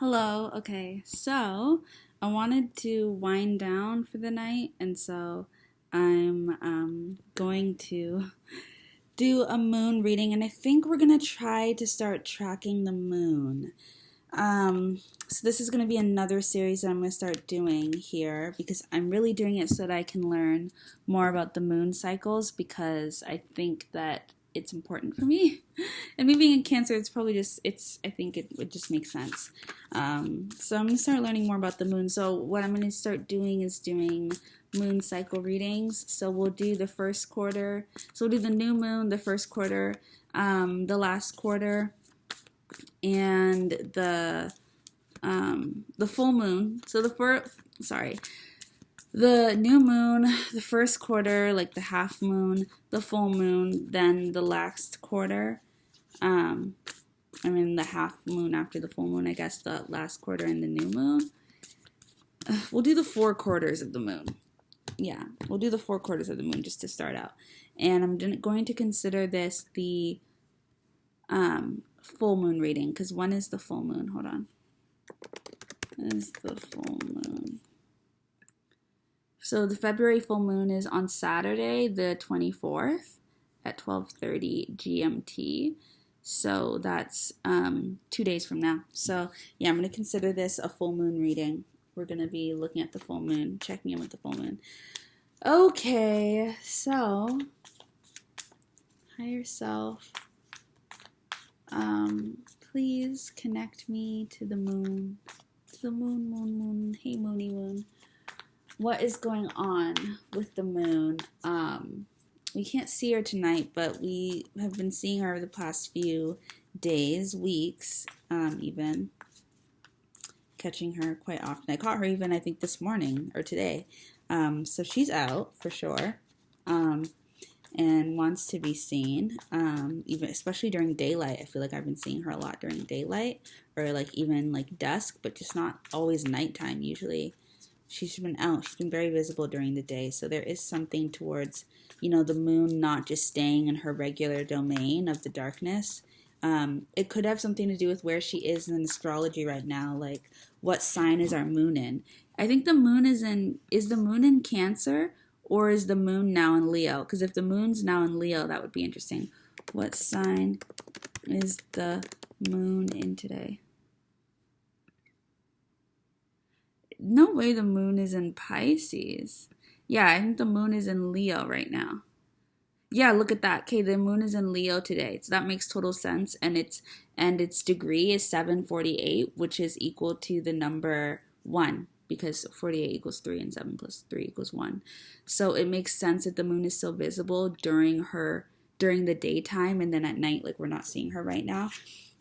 Hello. Okay, so I wanted to wind down for the night, and so I'm going to do a moon reading, and I think we're gonna try to start tracking the moon. So this is gonna be another series that I'm gonna start doing here because I'm really doing it so that I can learn more about the moon cycles because I think that it's important for me. And me being in Cancer, it's probably just I think it would just make sense. So I'm gonna start learning more about the moon. So what I'm gonna start doing is doing moon cycle readings. So we'll do the first quarter. So we'll do the new moon, the first quarter, the last quarter, and the full moon. So the new moon, the first quarter, like the half moon, the full moon, then the last quarter. The half moon after the full moon, I guess the last quarter and the new moon. We'll do the 4 quarters of the moon. Yeah, we'll do the 4 quarters of the moon just to start out. And I'm going to consider this the full moon reading because one is the full moon. Hold on. This is the full moon. So the February full moon is on Saturday, the 24th at 12:30 GMT. So that's 2 days from now. So yeah, I'm going to consider this a full moon reading. We're going to be looking at the full moon, checking in with the full moon. Okay, so higher self, please connect me to the moon. To the moon, moon, moon. Hey, moony moon. What is going on with the moon? We can't see her tonight, but we have been seeing her the past few days, weeks, even. Catching her quite often. I caught her even, I think, this morning or today. So she's out for sure, and wants to be seen, even especially during daylight. I feel like I've been seeing her a lot during daylight or like even like dusk, but just not always nighttime usually. She's been out. She's been very visible during the day. So there is something towards, the moon not just staying in her regular domain of the darkness. It could have something to do with where she is in astrology right now. Like, what sign is our moon in? I think the moon is the moon in Cancer or is the moon now in Leo? Because if the moon's now in Leo, that would be interesting. What sign is the moon in today? No way the moon is in Pisces. Yeah, I think the moon is in Leo right now. Yeah, look at that. Okay, the moon is in Leo today. So that makes total sense. And its degree is 748, which is equal to the number 1 because 48 equals 3 and 7 plus 3 equals 1. So it makes sense that the moon is still visible during the daytime, and then at night, like we're not seeing her right now.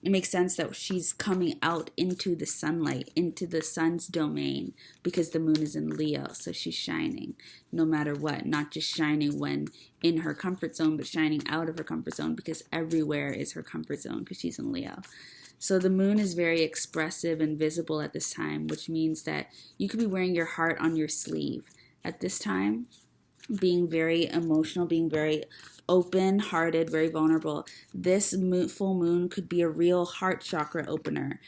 It makes sense that she's coming out into the sunlight, into the sun's domain, because the moon is in Leo, so she's shining no matter what, not just shining when in her comfort zone, but shining out of her comfort zone because everywhere is her comfort zone because she's in Leo. So the moon is very expressive and visible at this time, which means that you could be wearing your heart on your sleeve at this time, being very emotional, being very open-hearted, very vulnerable. This full moon could be a real heart chakra opener.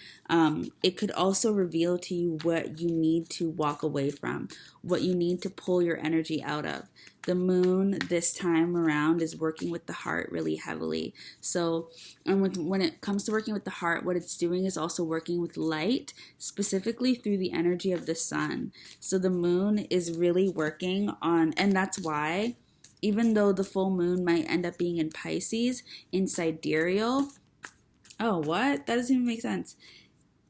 It could also reveal to you what you need to walk away from, what you need to pull your energy out of. The moon this time around is working with the heart really heavily. So, and when it comes to working with the heart, what it's doing is also working with light, specifically through the energy of the sun. So the moon is really working on, and that's why even though the full moon might end up being in Pisces, in sidereal. Oh, what? That doesn't even make sense.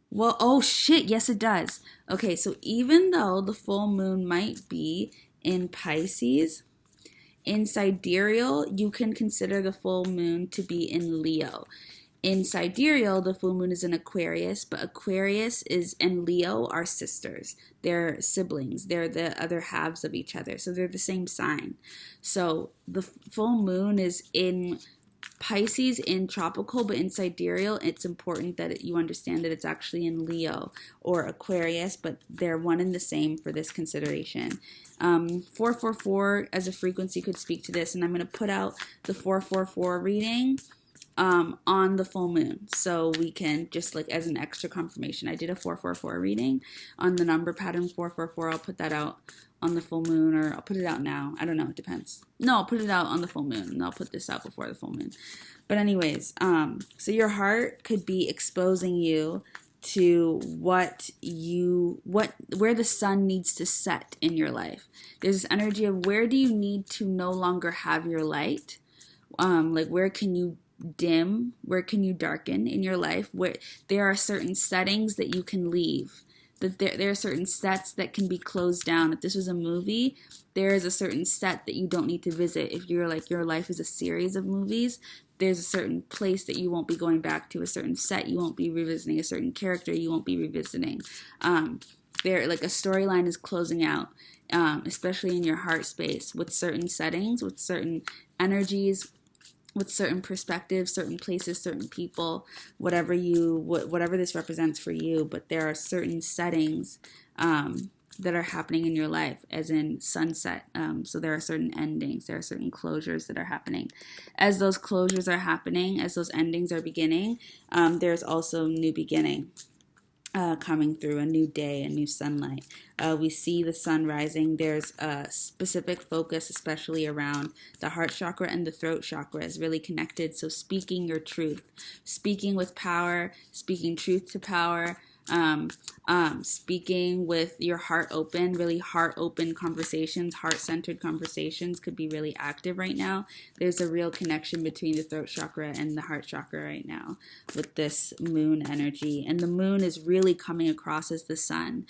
Well, oh shit, yes it does. Okay, so even though the full moon might be in Pisces, in sidereal, you can consider the full moon to be in Leo. In sidereal, the full moon is in Aquarius, but Aquarius and Leo are sisters. They're siblings. They're the other halves of each other. So they're the same sign. So the full moon is in Pisces in tropical, but in sidereal, it's important that you understand that it's actually in Leo or Aquarius, but they're one and the same for this consideration. 444 as a frequency could speak to this, and I'm going to put out the 444 reading on the full moon. So we can just like as an extra confirmation, I did a 444 reading on the number pattern 444. I'll put that out on the full moon, or I'll put it out now. I don't know. It depends. No, I'll put it out on the full moon, and I'll put this out before the full moon. But anyways, so your heart could be exposing you to where the sun needs to set in your life. There's this energy of where do you need to no longer have your light? Like where can you dim, where can you darken in your life, where there are certain settings that you can leave, that there are certain sets that can be closed down. If this was a movie, there is a certain set that you don't need to visit. If you're like your life is a series of movies, there's a certain place that you won't be going back to, a certain set you won't be revisiting, a certain character you won't be revisiting. There, like a storyline is closing out, especially in your heart space, with certain settings, with certain energies, with certain perspectives, certain places, certain people, whatever this represents for you. But there are certain settings that are happening in your life, as in sunset. So there are certain endings, there are certain closures that are happening. As those closures are happening, as those endings are beginning, there's also new beginning coming through, a new day, a new sunlight. We see the sun rising. There's a specific focus, especially around the heart chakra, and the throat chakra is really connected. So speaking your truth, speaking with power, speaking truth to power, speaking with your heart open, really heart open conversations, heart centered conversations could be really active right now. There's a real connection between the throat chakra and the heart chakra right now with this moon energy. And the moon is really coming across as the sun.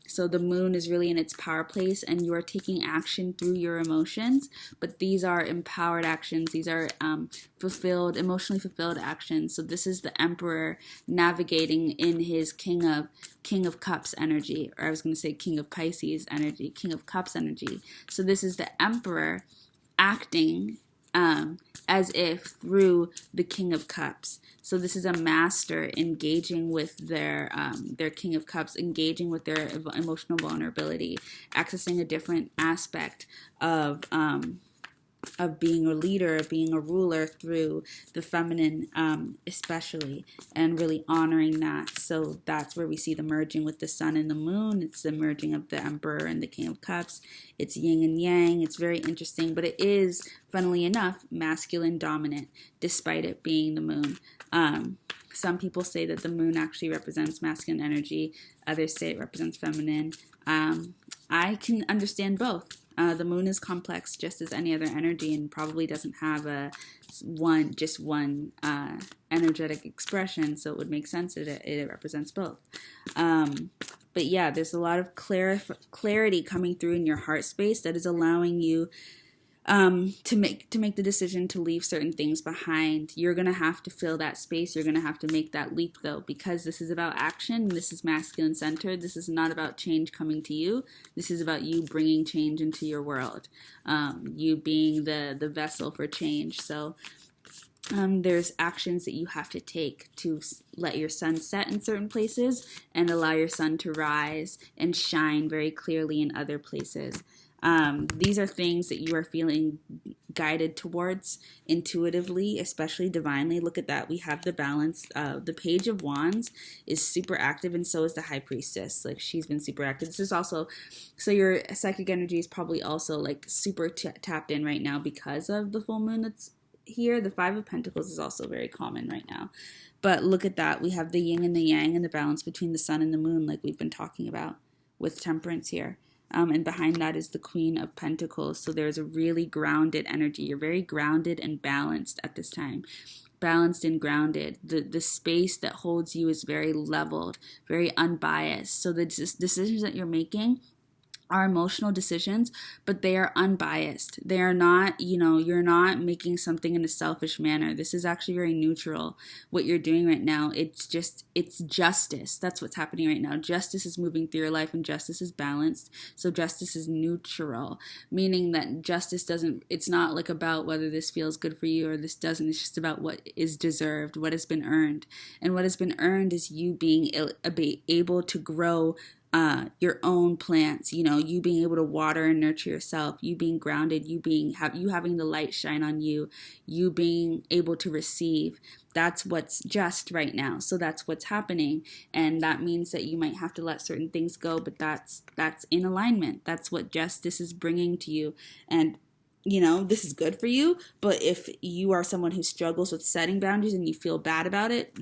So the moon is really in its power place, and you are taking action through your emotions, but these are empowered actions. These are emotionally fulfilled actions. So this is the emperor navigating in his King of Cups energy, or I was going to say King of Pisces energy, King of Cups energy. So this is the emperor acting as if through the King of Cups. So this is a master engaging with their King of Cups, engaging with their emotional vulnerability, accessing a different aspect of being a leader, being a ruler through the feminine, especially, and really honoring that. So that's where we see the merging with the sun and the moon. It's the merging of the emperor and the King of Cups. It's yin and yang. It's very interesting, but it is, funnily enough, masculine dominant, despite it being the moon. Some people say that the moon actually represents masculine energy. Others say it represents feminine. I can understand both. The moon is complex, just as any other energy, and probably doesn't have one energetic expression, so it would make sense that it represents both. But yeah, there's a lot of clarity coming through in your heart space that is allowing you to make the decision to leave certain things behind. You're going to have to fill that space. You're going to have to make that leap, though, because this is about action. This is masculine centered. This is not about change coming to you. This is about you bringing change into your world, you being the vessel for change. So there's actions that you have to take to let your sun set in certain places and allow your sun to rise and shine very clearly in other places. These are things that you are feeling guided towards intuitively, especially divinely. Look at that. We have the balance. The Page of Wands is super active, and so is the High Priestess. Like, she's been super active. This is also, so your psychic energy is probably also like super tapped in right now because of the full moon that's here. The Five of Pentacles is also very common right now. But look at that. We have the yin and the yang and the balance between the sun and the moon, like we've been talking about with Temperance here. And behind that is the Queen of Pentacles. So there's a really grounded energy. You're very grounded and balanced at this time. Balanced and grounded. The space that holds you is very leveled, very unbiased. So the decisions that you're making are emotional decisions, but they are unbiased. They are not, you're not making something in a selfish manner. This is actually very neutral, what you're doing right now. It's justice. That's what's happening right now. Justice is moving through your life, and justice is balanced. So justice is neutral, meaning that justice it's not like about whether this feels good for you or this doesn't. It's just about what is deserved, what has been earned. And what has been earned is you being able to grow your own plants, you being able to water and nurture yourself, you being grounded, you having the light shine on you, you being able to receive. That's what's just right now. So that's what's happening. And that means that you might have to let certain things go, but that's in alignment. That's what justice is bringing to you. And this is good for you, but if you are someone who struggles with setting boundaries and you feel bad about it,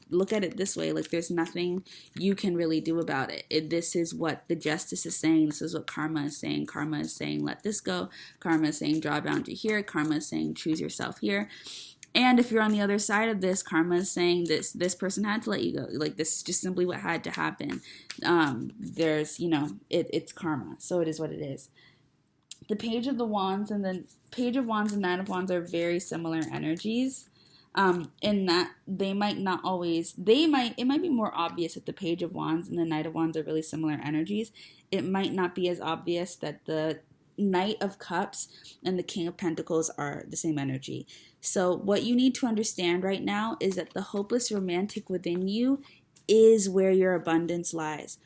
look at it this way, like there's nothing you can really do about it. This is what the justice is saying. This is what karma is saying. Karma is saying, let this go. Karma is saying, draw a boundary here. Karma is saying, choose yourself here. And if you're on the other side of this, karma is saying this person had to let you go. Like, this is just simply what had to happen. It's karma. So it is what it is. The Page of the Wands and the Page of Wands and Knight of Wands are very similar energies, in that it might be more obvious that the Page of Wands and the Knight of Wands are really similar energies. It might not be as obvious that the Knight of Cups and the King of Pentacles are the same energy. So what you need to understand right now is that the hopeless romantic within you is where your abundance lies.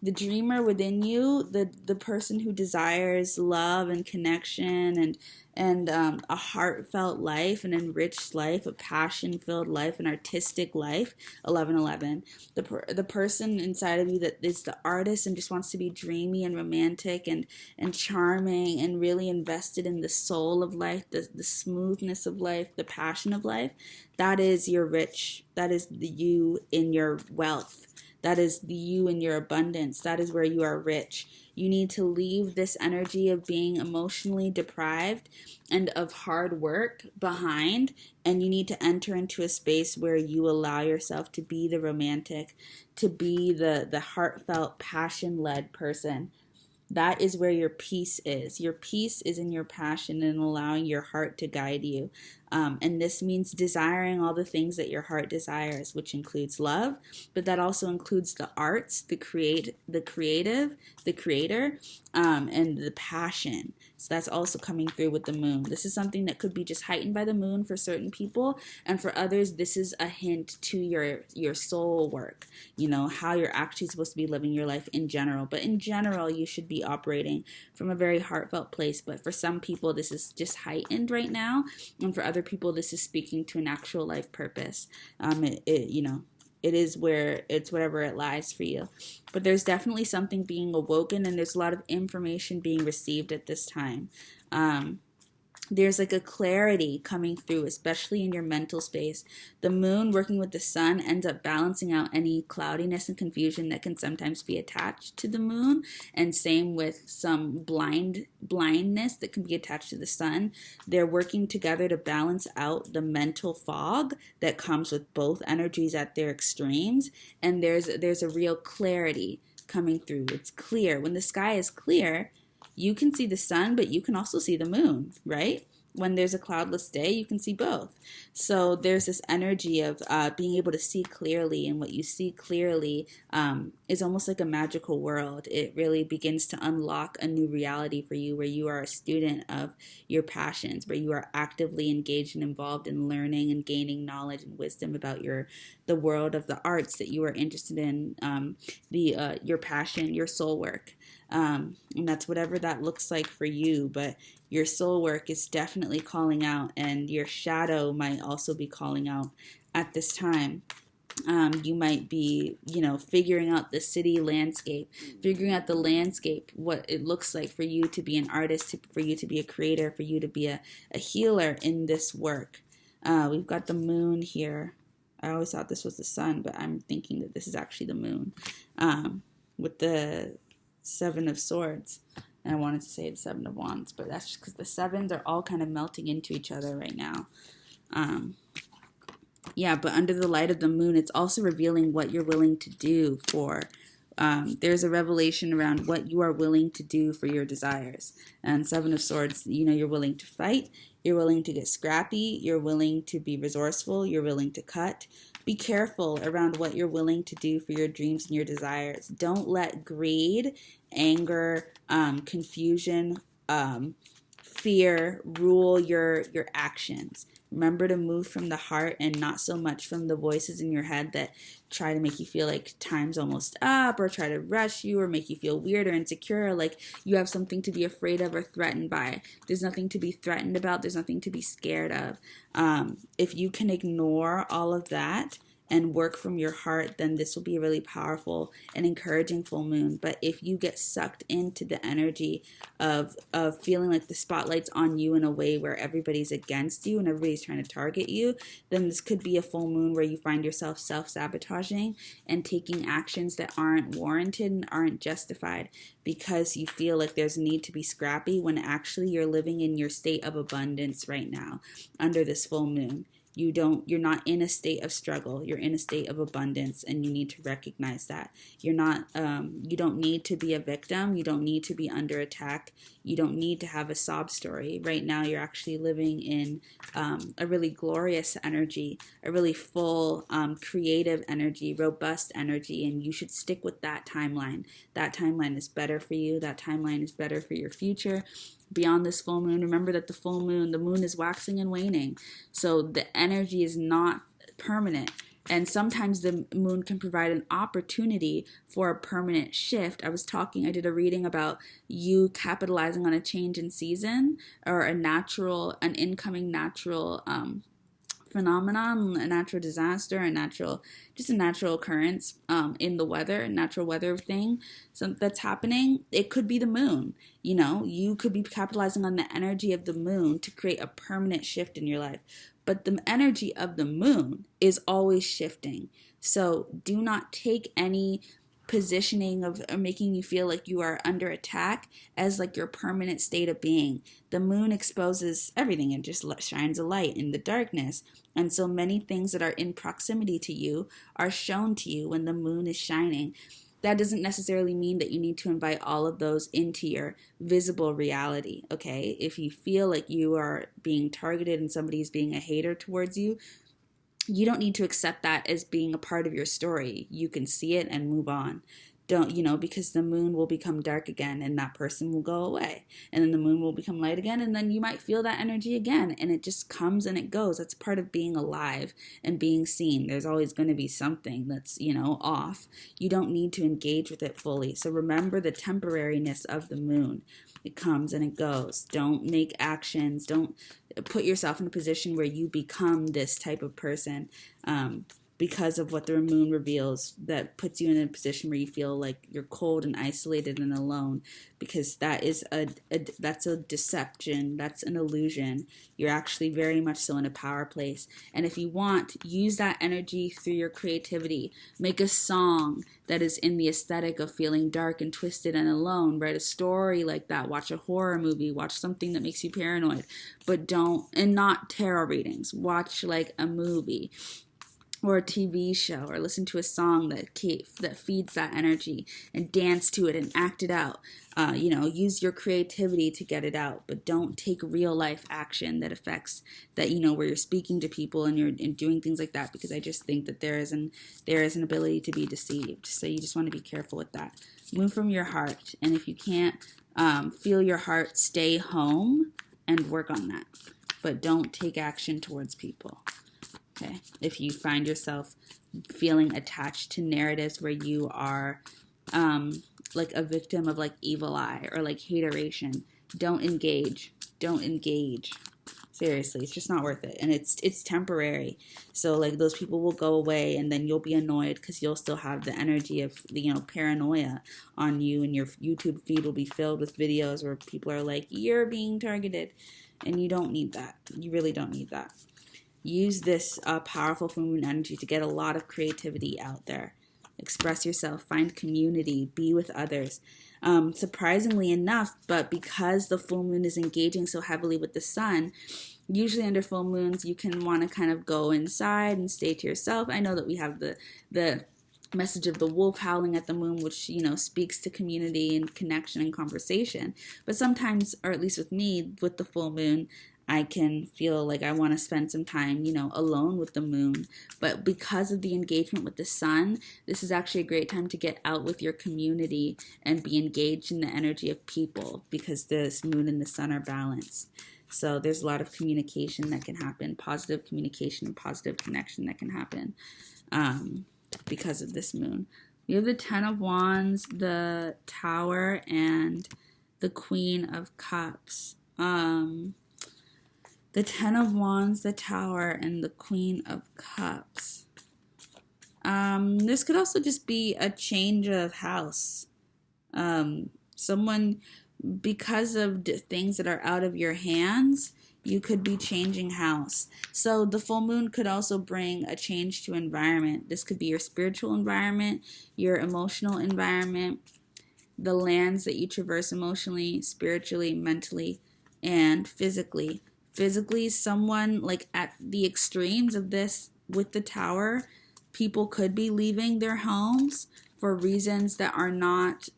The dreamer within you, the person who desires love and connection and a heartfelt life, an enriched life, a passion-filled life, an artistic life, 1111. The person inside of you that is the artist and just wants to be dreamy and romantic and charming and really invested in the soul of life, the smoothness of life, the passion of life, that is your rich, that is the you in your wealth. That is the you in your abundance. That is where you are rich. You need to leave this energy of being emotionally deprived and of hard work behind, and you need to enter into a space where you allow yourself to be the romantic, to be the heartfelt, passion-led person. That is where your peace is. Your peace is in your passion and allowing your heart to guide you. And this means desiring all the things that your heart desires, which includes love, but that also includes the arts, the creative, the creator, and the passion. So that's also coming through with the moon. This is something that could be just heightened by the moon for certain people, and for others, this is a hint to your soul work. How you're actually supposed to be living your life in general. But in general, you should be operating from a very heartfelt place. But for some people, this is just heightened right now, and for other people, this is speaking to an actual life purpose. It is where it's whatever it lies for you. But there's definitely something being awoken, and there's a lot of information being received at this time. There's like a clarity coming through, especially in your mental space. The moon working with the sun ends up balancing out any cloudiness and confusion that can sometimes be attached to the moon, and same with some blindness that can be attached to the sun. They're working together to balance out the mental fog that comes with both energies at their extremes, and there's a real clarity coming through. It's clear. When the sky is clear, you can see the sun, but you can also see the moon, right? When there's a cloudless day, you can see both. So there's this energy of being able to see clearly, and what you see clearly is almost like a magical world. It really begins to unlock a new reality for you, where you are a student of your passions, where you are actively engaged and involved in learning and gaining knowledge and wisdom about the world of the arts that you are interested in, your passion, your soul work. And that's whatever that looks like for you, but your soul work is definitely calling out, and your shadow might also be calling out at this time. You might be, figuring out the city landscape, figuring out the landscape, what it looks like for you to be an artist, for you to be a creator, for you to be a healer in this work. We've got the moon here. I always thought this was the sun, but I'm thinking that this is actually the moon, with the Seven of Swords. And I wanted to say the Seven of Wands, but that's just because the sevens are all kind of melting into each other right now. But under the light of the moon, it's also revealing what you're willing to do for. There's a revelation around what you are willing to do for your desires. And Seven of Swords, you're willing to fight, you're willing to get scrappy, you're willing to be resourceful, you're willing to cut. Be careful around what you're willing to do for your dreams and your desires. Don't let greed, anger, confusion, fear rule your actions. Remember to move from the heart and not so much from the voices in your head that try to make you feel like time's almost up, or try to rush you, or make you feel weird or insecure, or like you have something to be afraid of or threatened by. There's nothing to be threatened about. There's nothing to be scared of. If you can ignore all of that and work from your heart, then this will be a really powerful and encouraging full moon. But if you get sucked into the energy of feeling like the spotlight's on you in a way where everybody's against you and everybody's trying to target you, then this could be a full moon where you find yourself self-sabotaging and taking actions that aren't warranted and aren't justified because you feel like there's a need to be scrappy, when actually you're living in your state of abundance right now under this full moon. You're not in a state of struggle. You're in a state of abundance, and you need to recognize that. You don't need to be a victim. You don't need to be under attack. You don't need to have a sob story. Right now, you're actually living in a really glorious energy, a really full, creative energy, robust energy, and you should stick with that timeline. That timeline is better for you. That timeline is better for your future. Beyond this full moon, remember that the moon is waxing and waning. So the energy is not permanent. And sometimes the moon can provide an opportunity for a permanent shift. I did a reading about you capitalizing on a change in season, or an incoming natural phenomenon, a natural disaster, a natural occurrence in the weather, natural weather thing that's happening. It could be the moon. You could be capitalizing on the energy of the moon to create a permanent shift in your life. But the energy of the moon is always shifting. So do not take any positioning of making you feel like you are under attack as like your permanent state of being. The moon exposes everything. It just shines a light in the darkness. And so many things that are in proximity to you are shown to you when the moon is shining. That doesn't necessarily mean that you need to invite all of those into your visible reality, okay? If you feel like you are being targeted and somebody's being a hater towards you, you don't need to accept that as being a part of your story. You can see it and move on. Because the moon will become dark again and that person will go away. And then the moon will become light again, and then you might feel that energy again, and it just comes and it goes. That's part of being alive and being seen. There's always going to be something that's, off. You don't need to engage with it fully. So remember the temporariness of the moon. It comes and it goes. Don't make actions. Don't put yourself in a position where you become this type of person because of what the moon reveals, that puts you in a position where you feel like you're cold and isolated and alone, because that's a deception. That's an illusion. You're actually very much so in a power place. And if you want, use that energy through your creativity. Make a song that is in the aesthetic of feeling dark and twisted and alone. Write a story like that. Watch a horror movie. Watch something that makes you paranoid. But not tarot readings. Watch like a movie or a TV show, or listen to a song that feeds that energy, and dance to it and act it out. Use your creativity to get it out, but don't take real life action that affects that, where you're speaking to people and doing things like that, because I just think that there is an ability to be deceived. So you just want to be careful with that. Move from your heart, and if you can't feel your heart, stay home and work on that, but don't take action towards people. Okay, if you find yourself feeling attached to narratives where you are like a victim of like evil eye or like hateration, don't engage. Seriously, it's just not worth it, and it's temporary. So like those people will go away, and then you'll be annoyed because you'll still have the energy of paranoia on you, and your YouTube feed will be filled with videos where people are like, you're being targeted, and you don't need that. You really don't need that. Use this powerful full moon energy to get a lot of creativity out there. Express yourself, find community, be with others. Surprisingly enough, but because the full moon is engaging so heavily with the sun, usually under full moons you can want to kind of go inside and stay to yourself. I know that we have the message of the wolf howling at the moon, which speaks to community and connection and conversation. But sometimes, or at least with me, with the full moon, I can feel like I want to spend some time, alone with the moon. But because of the engagement with the sun, this is actually a great time to get out with your community and be engaged in the energy of people, because this moon and the sun are balanced. So there's a lot of communication that can happen, positive communication, positive connection that can happen because of this moon. We have the Ten of Wands, the Tower, and the Queen of Cups. The Ten of Wands, the Tower, and the Queen of Cups. This could also just be a change of house. Someone, because of things that are out of your hands, you could be changing house. So the full moon could also bring a change to environment. This could be your spiritual environment, your emotional environment, the lands that you traverse emotionally, spiritually, mentally, and physically. Physically, someone like at the extremes of this with the Tower, people could be leaving their homes for reasons that are not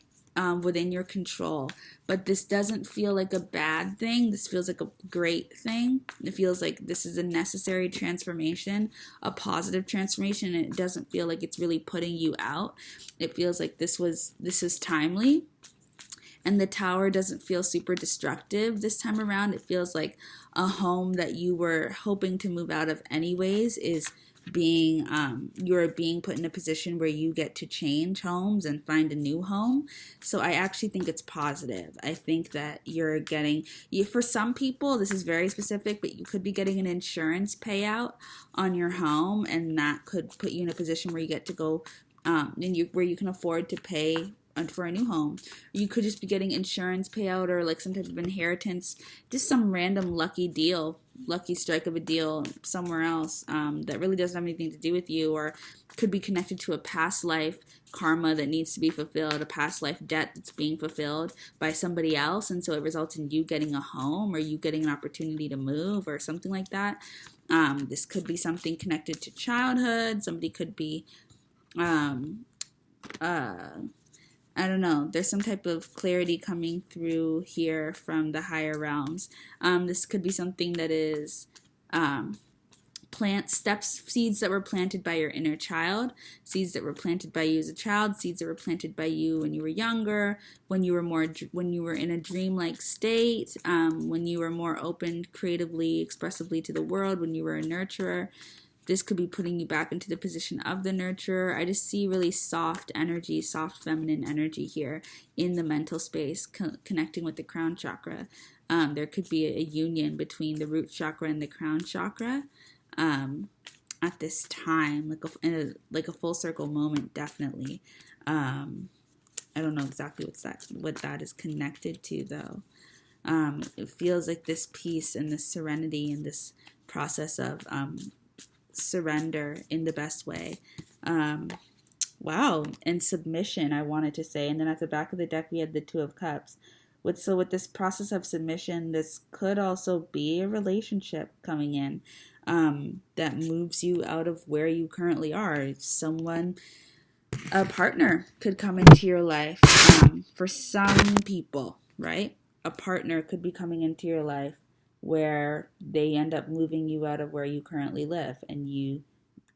within your control. But this doesn't feel like a bad thing. This feels like a great thing. It feels like this is a necessary transformation, a positive transformation, and it doesn't feel like it's really putting you out. It feels like this is timely. And the Tower doesn't feel super destructive this time around. It feels like a home that you were hoping to move out of anyways is being you're being put in a position where you get to change homes and find a new home. So I actually think it's positive. I think that you're getting, for some people this is very specific, but you could be getting an insurance payout on your home, and that could put you in a position where you get to go where you can afford to pay for a new home. You could just be getting insurance payout or like some type of inheritance, just some random lucky strike of a deal somewhere else that really doesn't have anything to do with you, or could be connected to a past life karma that needs to be fulfilled, a past life debt that's being fulfilled by somebody else, and so it results in you getting a home or you getting an opportunity to move or something like that. This could be something connected to childhood. Somebody could be I don't know. There's some type of clarity coming through here from the higher realms. This could be something that is seeds that were planted by your inner child, seeds that were planted by you as a child, seeds that were planted by you when you were younger, when you were in a dreamlike state, when you were more open creatively, expressively to the world, when you were a nurturer. This could be putting you back into the position of the nurturer. I just see really soft energy, soft feminine energy here in the mental space, connecting with the crown chakra. There could be a union between the root chakra and the crown chakra at this time, like a full circle moment, definitely. I don't know exactly what that is connected to, though. It feels like this peace and this serenity and this process of surrender in the best way. Wow. And submission, I wanted to say. And then at the back of the deck, we had the Two of Cups. With this process of submission, this could also be a relationship coming in that moves you out of where you currently are. A partner could come into your life for some people, right? A partner could be coming into your life where they end up moving you out of where you currently live, and you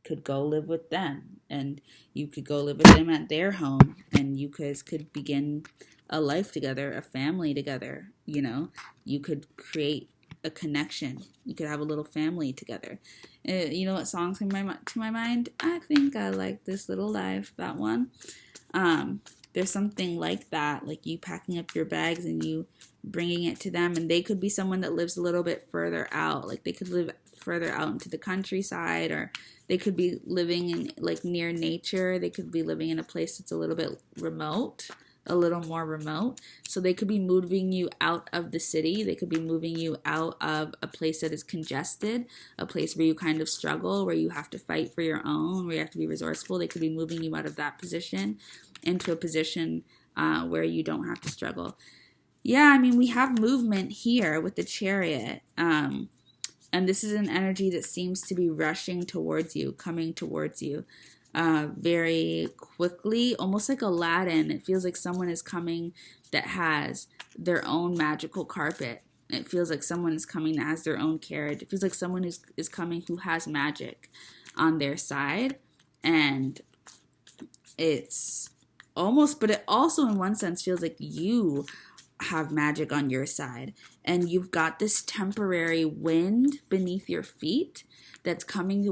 could go live with them, and you could go live with them at their home, and you guys could begin a life together, a family together. You could create a connection. You could have a little family together. You know what songs come to my mind? I think I like This Little Life, that one. There's something like that, like you packing up your bags and you bringing it to them, and they could be someone that lives a little bit further out, like they could live further out into the countryside, or they could be living in like near nature. They could be living in a place that's a little bit remote, a little more remote. So they could be moving you out of the city. They could be moving you out of a place that is congested, a place where you kind of struggle, where you have to fight for your own, where you have to be resourceful. They could be moving you out of that position into a position where you don't have to struggle. Yeah, I mean, we have movement here with the Chariot. And this is an energy that seems to be rushing towards you, coming towards you very quickly, almost like Aladdin. It feels like someone is coming that has their own magical carpet. It feels like someone is coming that has their own carriage. It feels like someone is coming who has magic on their side. And it's almost, but it also in one sense feels like you have magic on your side. And you've got this temporary wind beneath your feet that's coming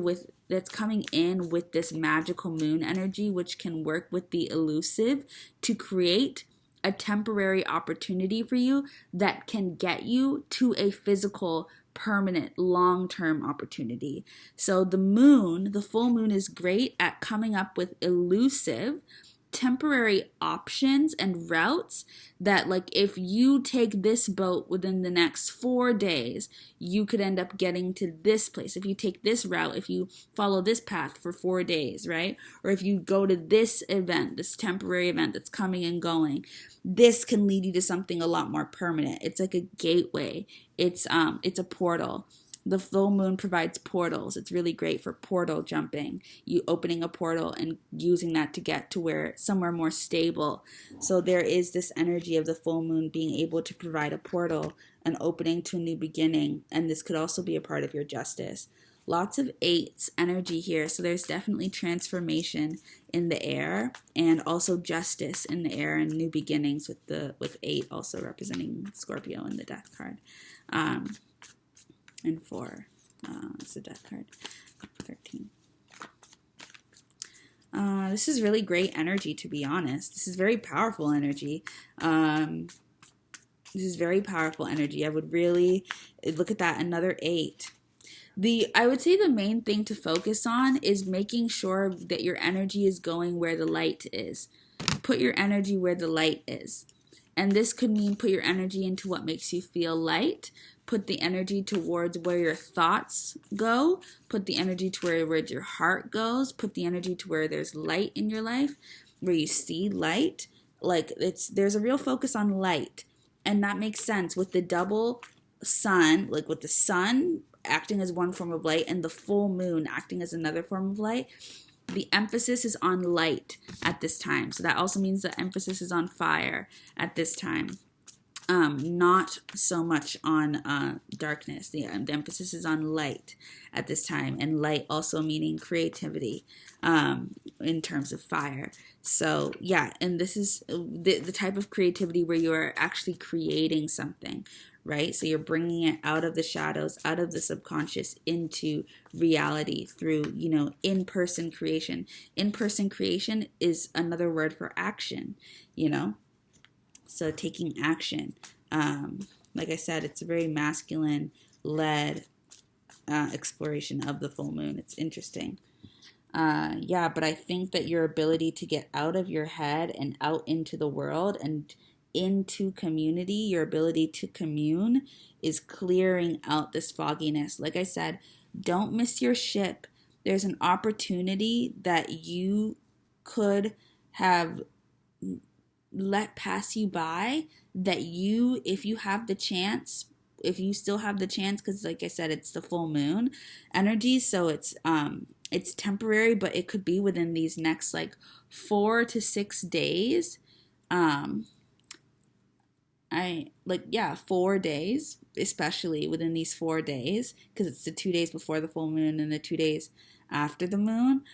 in with this magical moon energy, which can work with the elusive to create a temporary opportunity for you that can get you to a physical, permanent, long-term opportunity. So the full moon is great at coming up with elusive, temporary options and routes that, like, if you take this boat within the next 4 days, you could end up getting to this place. If you take this route, if you follow this path for 4 days, right? Or if you go to this event, this temporary event that's coming and going, this can lead you to something a lot more permanent. It's like a gateway. It's a portal. The full moon provides portals. It's really great for portal jumping. You opening a portal and using that to get to somewhere more stable. So there is this energy of the full moon being able to provide a portal, an opening to a new beginning. And this could also be a part of your justice. Lots of 8s energy here. So there's definitely transformation in the air and also justice in the air and new beginnings with 8 also representing Scorpio in the death card. And 4 is the death card. 13. This is really great energy, to be honest. This is very powerful energy. I would really look at that. Another 8. I would say the main thing to focus on is making sure that your energy is going where the light is. Put your energy where the light is. And this could mean put your energy into what makes you feel light. Put the energy towards where your thoughts go. Put the energy to where your heart goes. Put the energy to where there's light in your life, where you see light. Like there's a real focus on light. And that makes sense with the double sun, like with the sun acting as one form of light and the full moon acting as another form of light. The emphasis is on light at this time. So that also means the emphasis is on fire at this time. Not so much on darkness. The emphasis is on light at this time. And light also meaning creativity in terms of fire. So yeah, and this is the type of creativity where you are actually creating something, right? So you're bringing it out of the shadows, out of the subconscious into reality through, in-person creation. In-person creation is another word for action, So taking action. Like I said, it's a very masculine-led exploration of the full moon. It's interesting. But I think that your ability to get out of your head and out into the world and into community, your ability to commune is clearing out this fogginess. Like I said, don't miss your ship. There's an opportunity that you could have let pass you by that if you have the chance, if you still have the chance, because like I said, it's the full moon energy, so it's temporary, but it could be within these next 4 to 6 days. 4 days, especially within these 4 days, because it's the 2 days before the full moon and the 2 days after the moon.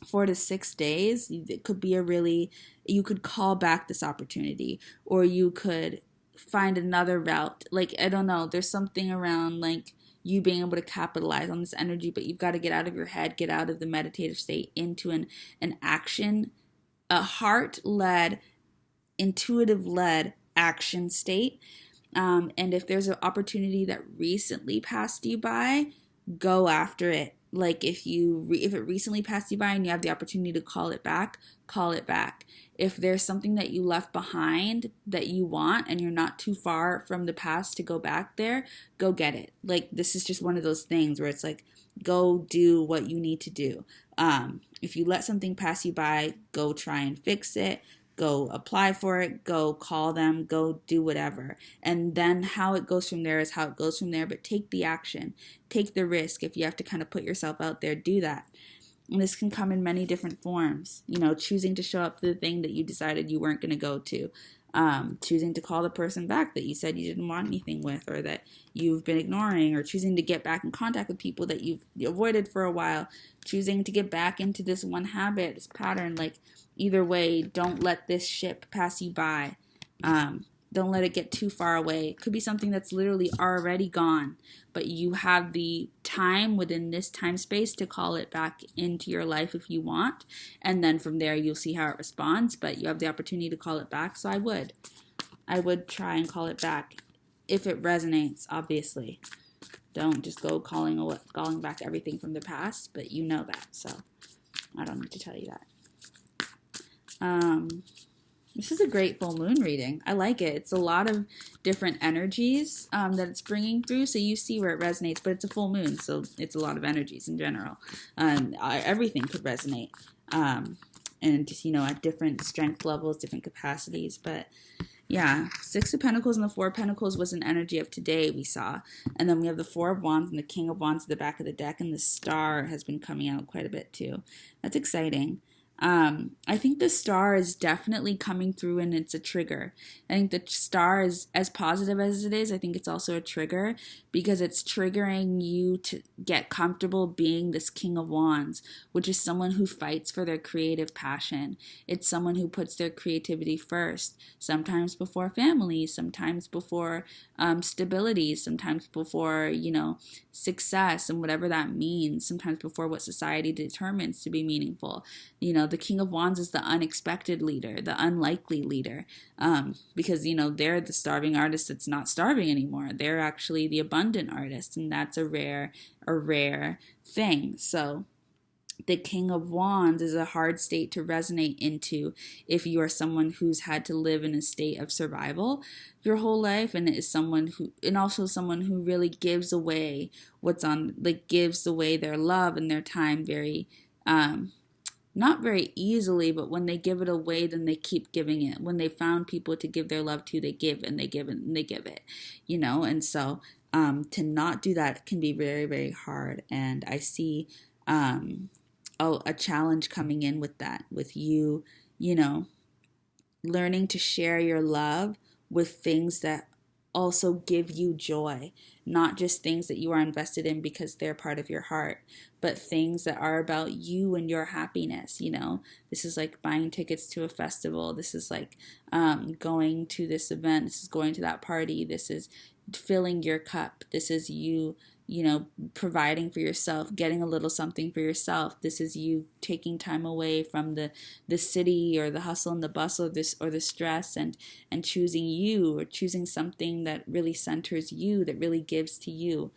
4 to 6 days, it could be you could call back this opportunity, or you could find another route. I don't know, there's something around you being able to capitalize on this energy, but you've got to get out of your head, get out of the meditative state into an action, a heart-led, intuitive-led action state. And if there's an opportunity that recently passed you by, go after it. If it recently passed you by and you have the opportunity to call it back, call it back. If there's something that you left behind that you want and you're not too far from the past to go back there, go get it. This is just one of those things where it's go do what you need to do. If you let something pass you by, go try and fix it. Go apply for it, go call them, go do whatever. And then how it goes from there is how it goes from there, but take the action, take the risk. If you have to kind of put yourself out there, do that. And this can come in many different forms, choosing to show up to the thing that you decided you weren't going to go to, choosing to call the person back that you said you didn't want anything with, or that you've been ignoring, or choosing to get back in contact with people that you've avoided for a while, choosing to get back into this one habit, this pattern. Either way, don't let this ship pass you by. Don't let it get too far away. It could be something that's literally already gone, but you have the time within this time space to call it back into your life if you want. And then from there, you'll see how it responds, but you have the opportunity to call it back. So I would try and call it back if it resonates, obviously. Don't just go calling back everything from the past, but you know that. So I don't need to tell you that. This is a great full moon reading. I like it. It's a lot of different energies that it's bringing through. So you see where it resonates, but it's a full moon. So it's a lot of energies in general. Everything could resonate. And just, at different strength levels, different capacities. But yeah, Six of Pentacles and the Four of Pentacles was an energy of today we saw. And then we have the Four of Wands and the King of Wands at the back of the deck. And the Star has been coming out quite a bit too. That's exciting. I think the Star is definitely coming through and it's a trigger. I think the Star is as positive as it is. I think it's also a trigger because it's triggering you to get comfortable being this King of Wands, which is someone who fights for their creative passion. It's someone who puts their creativity first, sometimes before family, sometimes before stability, sometimes before, success and whatever that means, sometimes before what society determines to be meaningful. The King of Wands is the unexpected leader, the unlikely leader, because, they're the starving artist that's not starving anymore. They're actually the abundant artist, and that's a rare thing. So the King of Wands is a hard state to resonate into if you are someone who's had to live in a state of survival your whole life, and also someone who really gives away gives away their love and their time very not very easily, but when they give it away, then they keep giving it. When they found people to give their love to, they give and they give and they give it, and so to not do that can be very, very hard. And I see a challenge coming in with that, with you, learning to share your love with things that also give you joy, not just things that you are invested in because they're part of your heart, but things that are about you and your happiness. This is like buying tickets to a festival. This is like going to this event. This is going to that party. This is filling your cup. This is you providing for yourself, getting a little something for yourself. This is you taking time away from the city or the hustle and the bustle or the stress and choosing you, or choosing something that really centers you, that really gives to you.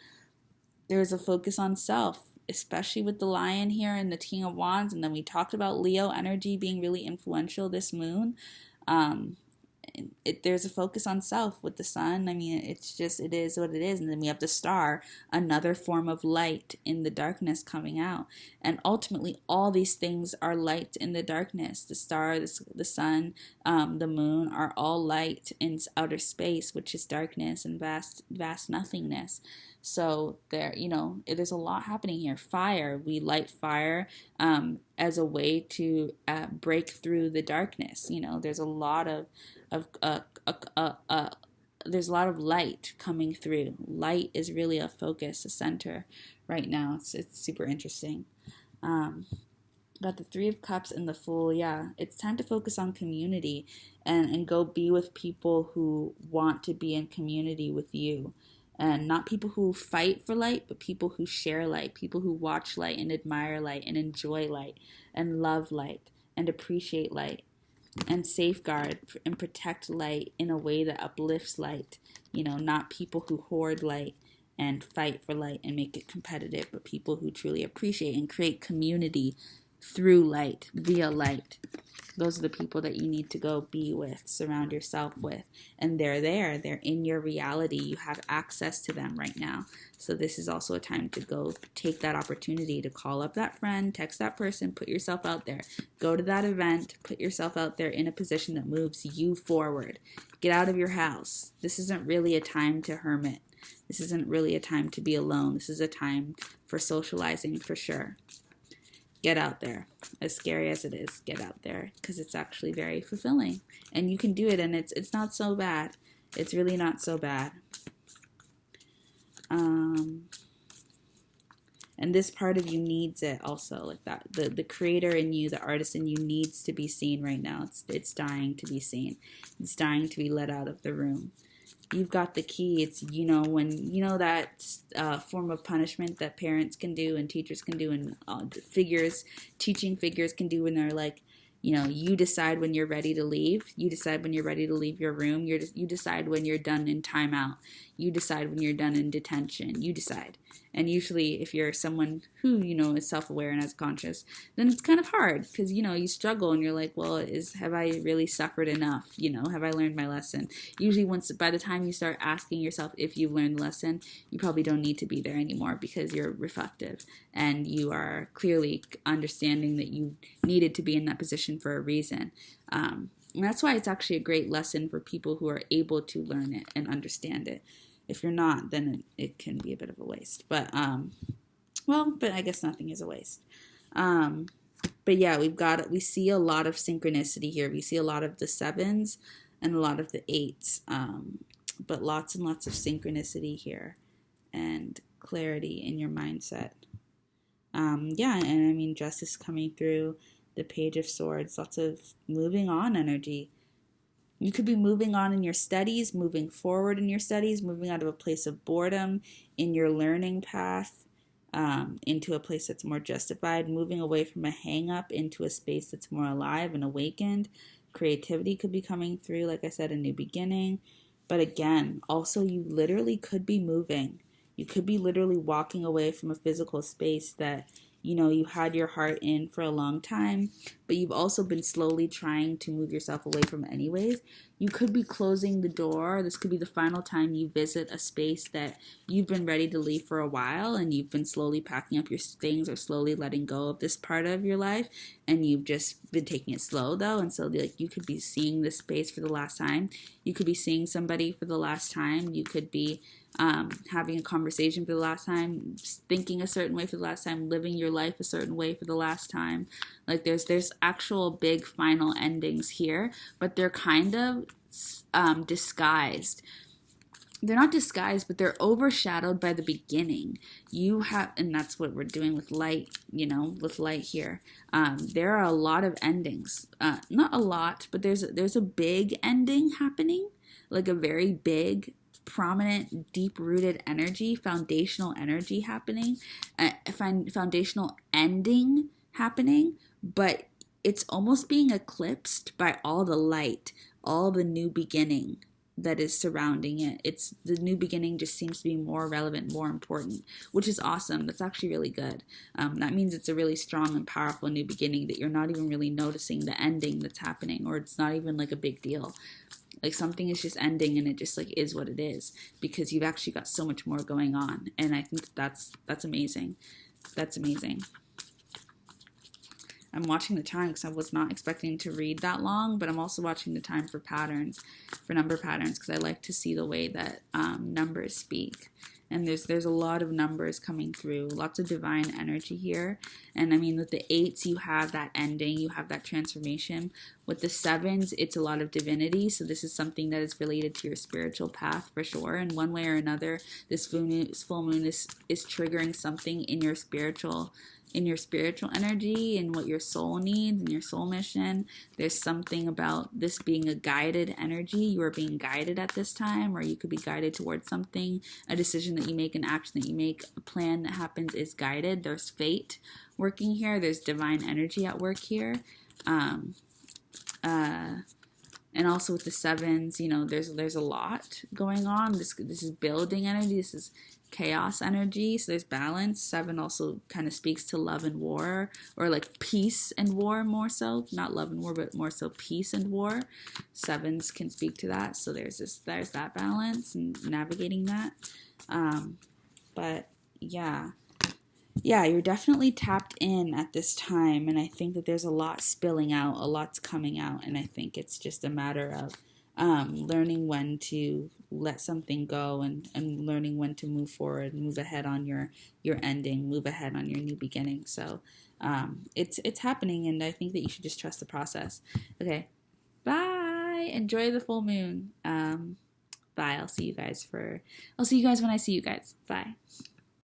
There's a focus on self, especially with the Lion here and the King of Wands. And then we talked about Leo energy being really influential this moon. There's a focus on self with the Sun. I mean, it is what it is. And then we have the Star, another form of light in the darkness coming out. And ultimately, all these things are light in the darkness. The Star, the Sun, the Moon are all light in outer space, which is darkness and vast nothingness. So there's a lot happening here. Fire, we light fire as a way to break through the darkness. There's a lot of there's a lot of light coming through. Light is really a focus, a center right now. It's super interesting. Got the Three of Cups and the Fool. Yeah, it's time to focus on community and go be with people who want to be in community with you. And not people who fight for light, but people who share light, people who watch light and admire light and enjoy light and love light and appreciate light and safeguard and protect light in a way that uplifts light. Not people who hoard light and fight for light and make it competitive, but people who truly appreciate and create community through light, via light. Those are the people that you need to go be with, surround yourself with. And they're in your reality. You have access to them right now. So this is also a time to go take that opportunity to call up that friend, text that person, put yourself out there. Go to that event, put yourself out there in a position that moves you forward. Get out of your house. This isn't really a time to hermit. This isn't really a time to be alone. This is a time for socializing for sure. Get out there. As scary as it is, get out there, because it's actually very fulfilling. And you can do it, and it's not so bad. It's really not so bad. And And this part of you needs it also, like that. The creator in you, the artist in you needs to be seen right now. It's dying to be seen. It's dying to be let out of the room. You've got the key. It's, when, that form of punishment that parents can do and teachers can do and teaching figures can do when they're like, you decide when you're ready to leave. You decide when you're ready to leave your room. You decide when you're done in timeout. You decide when you're done in detention. You decide. And usually if you're someone who, is self-aware and has conscious, then it's kind of hard because, you struggle and you're like, well, have I really suffered enough? Have I learned my lesson? Usually by the time you start asking yourself if you've learned the lesson, you probably don't need to be there anymore because you're reflective and you are clearly understanding that you needed to be in that position for a reason. And that's why it's actually a great lesson for people who are able to learn it and understand it. If you're not, then it can be a bit of a waste. But I guess nothing is a waste. But yeah, we see a lot of synchronicity here. We see a lot of the 7s and a lot of the 8s. But lots and lots of synchronicity here and clarity in your mindset. And justice coming through, the Page of Swords, lots of moving on energy. You could be moving on in your studies, moving forward in your studies, moving out of a place of boredom in your learning path into a place that's more justified, moving away from a hang-up into a space that's more alive and awakened. Creativity could be coming through, like I said, a new beginning. But again, also you literally could be moving. You could be literally walking away from a physical space that you had your heart in for a long time, but you've also been slowly trying to move yourself away from it anyways. You could be closing the door. This could be the final time you visit a space that you've been ready to leave for a while, and you've been slowly packing up your things or slowly letting go of this part of your life, and you've just been taking it slow though. And so you could be seeing this space for the last time. You could be seeing somebody for the last time. You could be having a conversation for the last time, thinking a certain way for the last time, living your life a certain way for the last time. Like there's actual big final endings here, but they're kind of disguised. They're not disguised, but they're overshadowed by the beginning. And that's what we're doing with light, with light here. There are a lot of endings. Not a lot, but there's a big ending happening, like a very big, prominent, deep-rooted energy, foundational energy happening, foundational ending happening, but it's almost being eclipsed by all the light, all the new beginning that is surrounding it. It's the new beginning just seems to be more relevant, more important, which is awesome. That's actually really good. That means it's a really strong and powerful new beginning that you're not even really noticing the ending that's happening, or it's not even like a big deal. Like something is just ending and it just like is what it is because you've actually got so much more going on. And I think that's amazing. That's amazing. I'm watching the time because I was not expecting to read that long, but I'm also watching the time for patterns, for number patterns, because I like to see the way that numbers speak. And there's a lot of numbers coming through, lots of divine energy here. And I mean, with the 8s, you have that ending, you have that transformation. With the 7s, it's a lot of divinity. So this is something that is related to your spiritual path for sure. In one way or another, this full moon is triggering something in your spiritual energy and what your soul needs and your soul mission. There's something about this being a guided energy. You are being guided at this time, or you could be guided towards something. A decision that you make, an action that you make, a plan that happens is guided. There's fate working here. There's divine energy at work here. And also with the 7s, there's a lot going on. This is building energy. This is chaos energy. So there's balance. 7 also kind of speaks to love and war, or like peace and war more so. Not love and war, but more so peace and war. 7s can speak to that. So there's that balance and navigating that. But yeah, you're definitely tapped in at this time, and I think that there's a lot spilling out, a lot's coming out, and I think it's just a matter of learning when to let something go and learning when to move forward, move ahead on your ending, move ahead on your new beginning. So it's happening, and I think that you should just trust the process. Okay, bye. Enjoy the full moon. Bye. I'll see you guys when I see you guys. Bye.